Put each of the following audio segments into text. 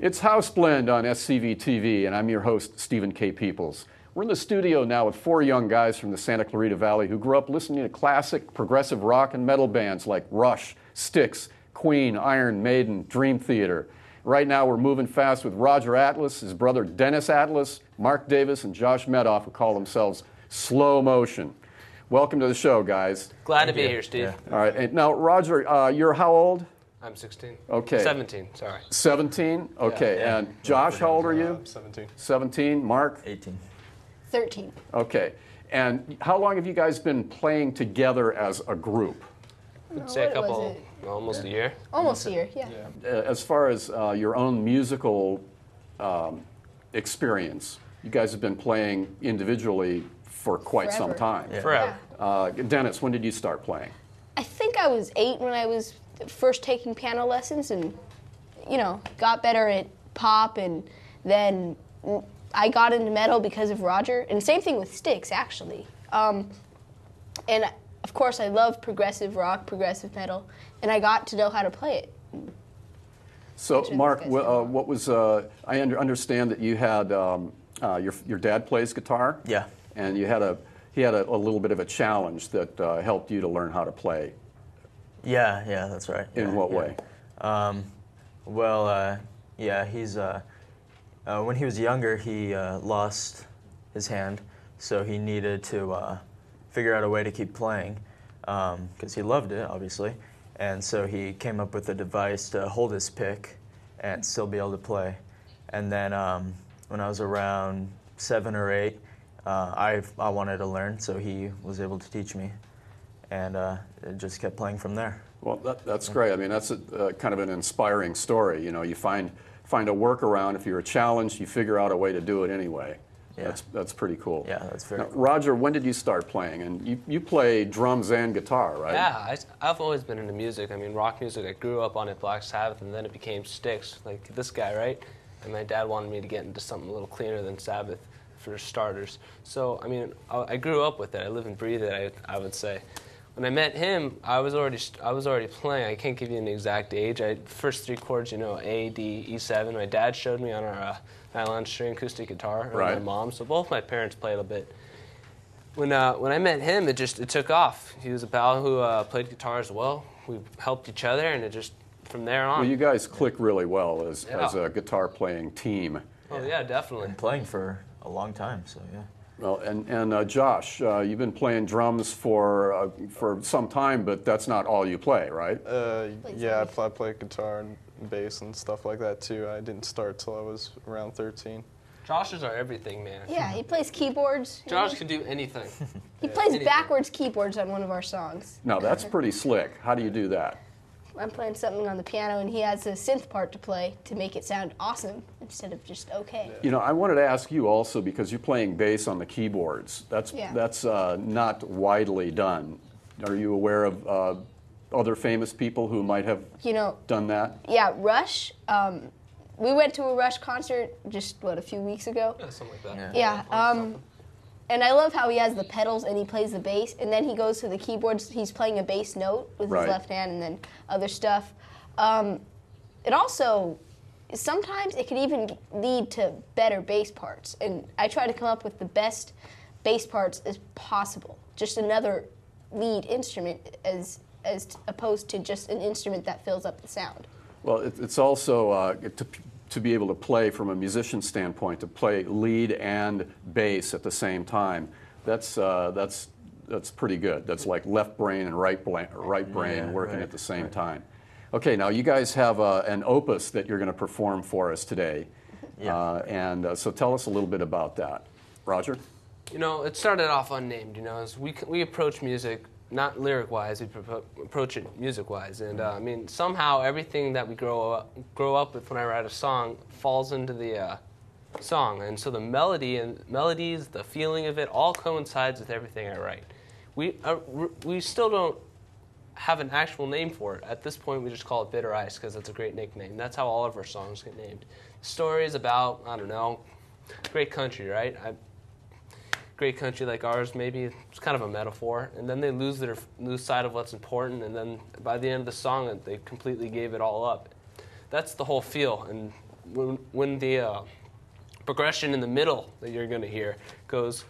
It's House Blend on SCV TV, and I'm your host, Stephen K. Peeples. We're in the studio now with four young guys from the Santa Clarita Valley who grew up listening to classic progressive rock and metal bands like Rush, Styx, Queen, Iron Maiden, Dream Theater. Right now we're moving fast with Roger Atlas, his brother Dennis Atlas, Mark Davis, and Josh Medoff, who call themselves Slow Motion. Welcome to the show, guys. Glad to be here, Steve. Yeah. All right. And now, Roger, you're how old? I'm 16. Okay. 17, sorry. 17? Okay. Yeah. And Josh, how old are you? 17. 17. Mark? 18. 13. Okay. And how long have you guys been playing together as a group? I'd say a couple, almost a year. Almost a year, yeah. As far as your own musical experience, you guys have been playing individually for quite some time. Yeah. Forever. Dennis, when did you start playing? I think I was 8 when I was first taking piano lessons and, got better at pop, and then I got into metal because of Roger, and same thing with Styx, actually. And of course, I love progressive rock, progressive metal, and I got to know how to play it. So, Mark, what was? I understand that you had your dad plays guitar. Yeah. And he had a little bit of a challenge that helped you to learn how to play. Yeah, that's right. In what way? He's when he was younger, he lost his hand, so he needed to figure out a way to keep playing because he loved it, obviously, and so he came up with a device to hold his pick and still be able to play. And then when I was around 7 or 8, I wanted to learn, so he was able to teach me, and it just kept playing from there. Well, that's great. I mean, that's kind of an inspiring story. You find a workaround. If you're challenged, you figure out a way to do it anyway. Yeah. That's pretty cool. Yeah, that's very cool. Roger, when did you start playing? And you play drums and guitar, right? Yeah, I've always been into music. I mean, rock music. I grew up on it, Black Sabbath, and then it became Styx, like this guy, right? And my dad wanted me to get into something a little cleaner than Sabbath, for starters. So, I mean, I grew up with it. I live and breathe it, I would say. When I met him, I was already playing. I can't give you an exact age. First 3 chords, A, D, E7. My dad showed me on our nylon string acoustic guitar, or right. My mom. So both my parents played a bit. When I met him, it took off. He was a pal who played guitar as well. We helped each other, and it just, from there on. Well, you guys click really well as a guitar playing team. Oh, yeah, definitely. Been playing for a long time, so yeah. Well, and Josh, you've been playing drums for some time, but that's not all you play, right? Yeah, I play guitar and bass and stuff like that too. I didn't start till I was around 13. Josh is our everything, man. Yeah, he plays keyboards. Josh can do anything. He plays backwards keyboards on one of our songs. Now, that's pretty slick. How do you do that? I'm playing something on the piano, and he has a synth part to play to make it sound awesome instead of just okay. I wanted to ask you also, because you're playing bass on the keyboards. That's not widely done. Are you aware of other famous people who might have done that? Yeah, Rush. We went to a Rush concert just, a few weeks ago? Yeah, something like that. Yeah. And I love how he has the pedals and he plays the bass, and then he goes to the keyboards. He's playing a bass note with his left hand, and then other stuff. It also, sometimes it can even lead to better bass parts, and I try to come up with the best bass parts as possible. Just another lead instrument as opposed to just an instrument that fills up the sound. Well, it's also to be able to play from a musician standpoint, to play lead and bass at the same time. That's pretty good. That's like left brain and right brain working at the same time. Okay, now you guys have an opus that you're going to perform for us today. Yeah. So tell us a little bit about that. Roger? It started off unnamed, as we approach music, not lyric-wise, we approach it music-wise. And I mean, somehow everything that we grow up with when I write a song falls into the song. And so the melodies, the feeling of it, all coincides with everything I write. We still don't have an actual name for it. At this point, we just call it Bitter Ice because it's a great nickname. That's how all of our songs get named. The story is about, I don't know, great country, right? Great country like ours, maybe it's kind of a metaphor, and then they lose sight of what's important, and then by the end of the song, they completely gave it all up. That's the whole feel, and when the progression in the middle that you're going to hear goes,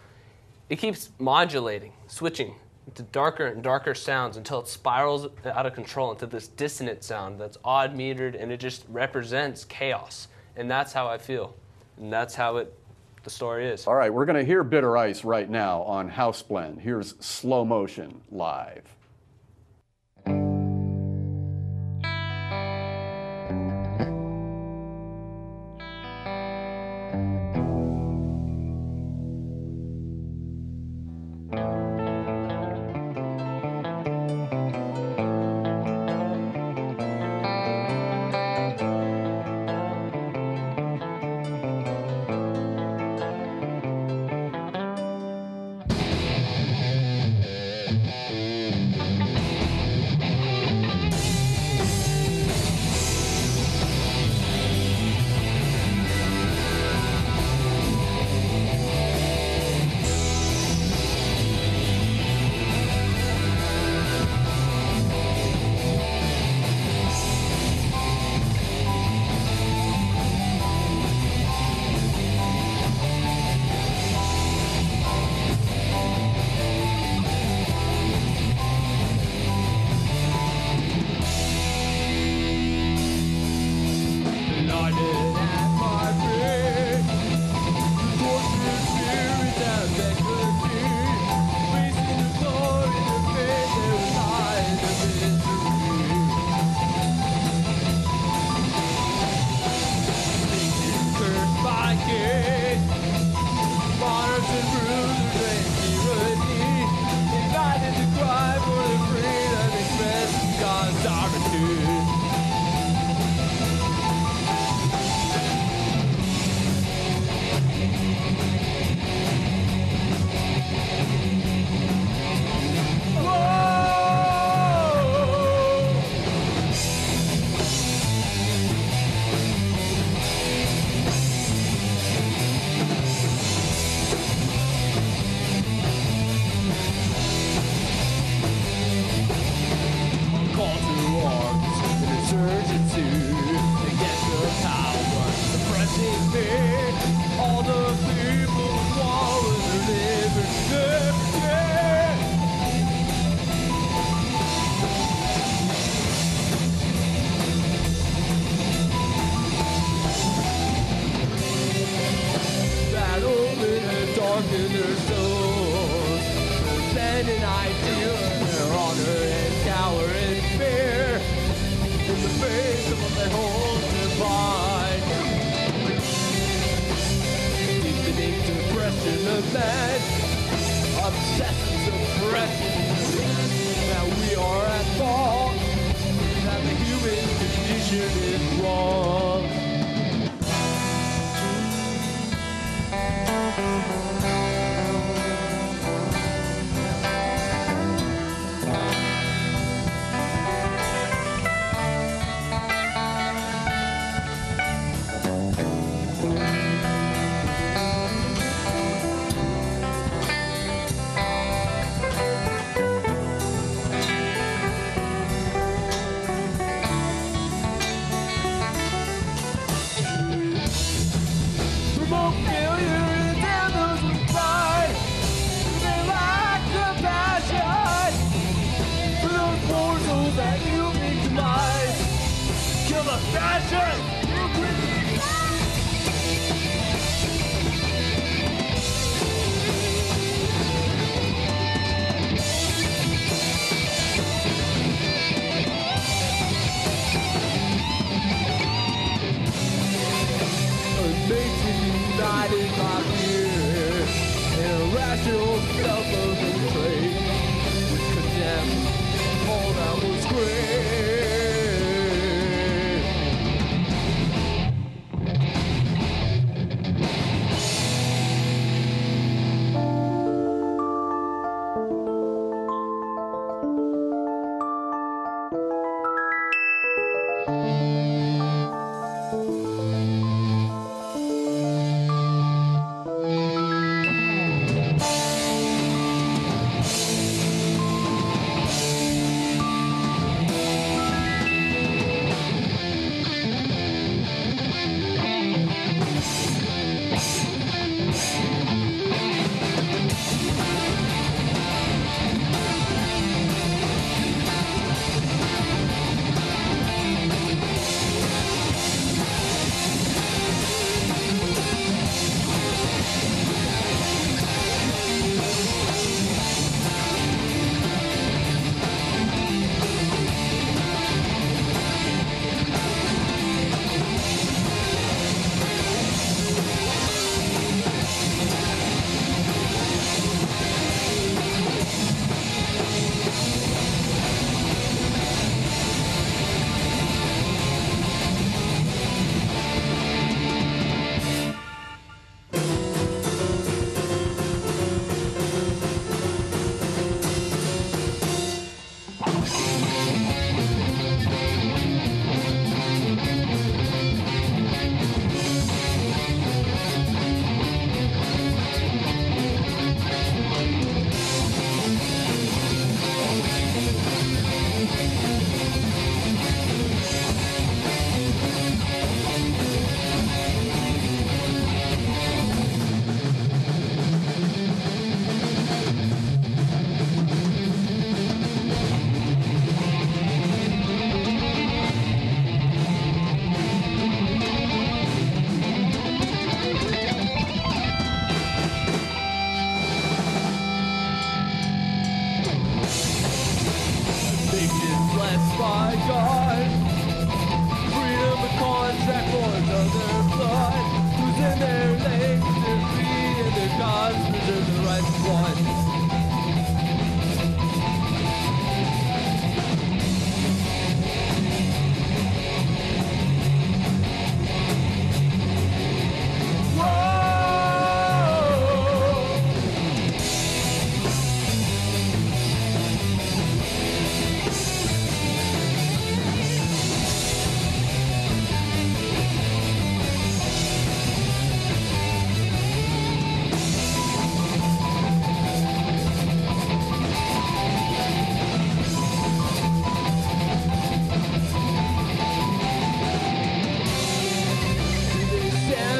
it keeps modulating, switching to darker and darker sounds until it spirals out of control into this dissonant sound that's odd metered, and it just represents chaos. And that's how I feel, and that's how the story is. All right, we're going to hear Bitter Ice right now on House Blend. Here's Slow Motion live.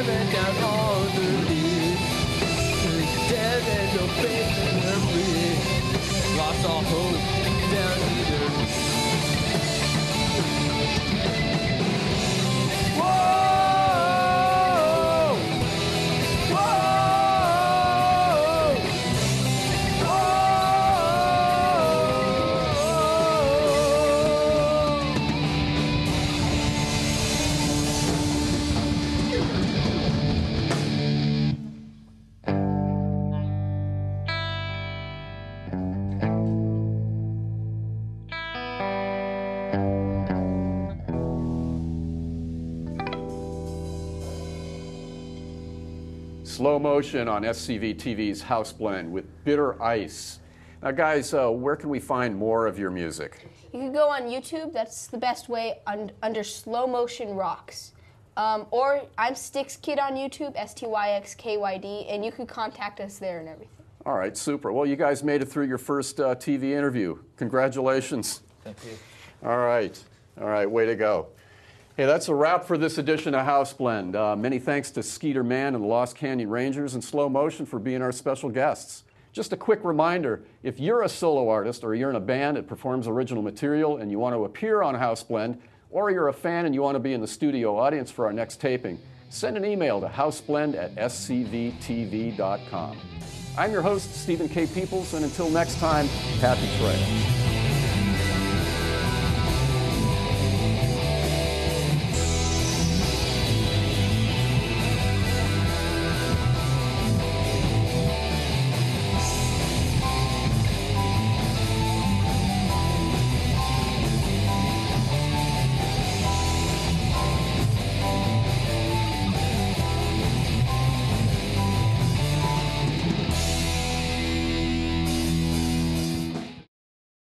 living down on the lead. Dead and no faith in her free. Lost all hope down either. Whoa! Whoa! Slow Motion on SCV TV's House Blend with Bitter Ice. Now, guys, where can we find more of your music? You can go on YouTube. That's the best way, under Slow Motion Rocks. Or I'm Styx Kid on YouTube, STYXKYD, and you can contact us there and everything. All right, super. Well, you guys made it through your first TV interview. Congratulations. Thank you. All right, way to go. Hey, that's a wrap for this edition of House Blend. Many thanks to Skeeter Man and the Lost Canyon Rangers and Slow Motion for being our special guests. Just a quick reminder, if you're a solo artist or you're in a band that performs original material and you want to appear on House Blend, or you're a fan and you want to be in the studio audience for our next taping, send an email to houseblend@scvtv.com. I'm your host, Stephen K. Peeples, and until next time, happy trail.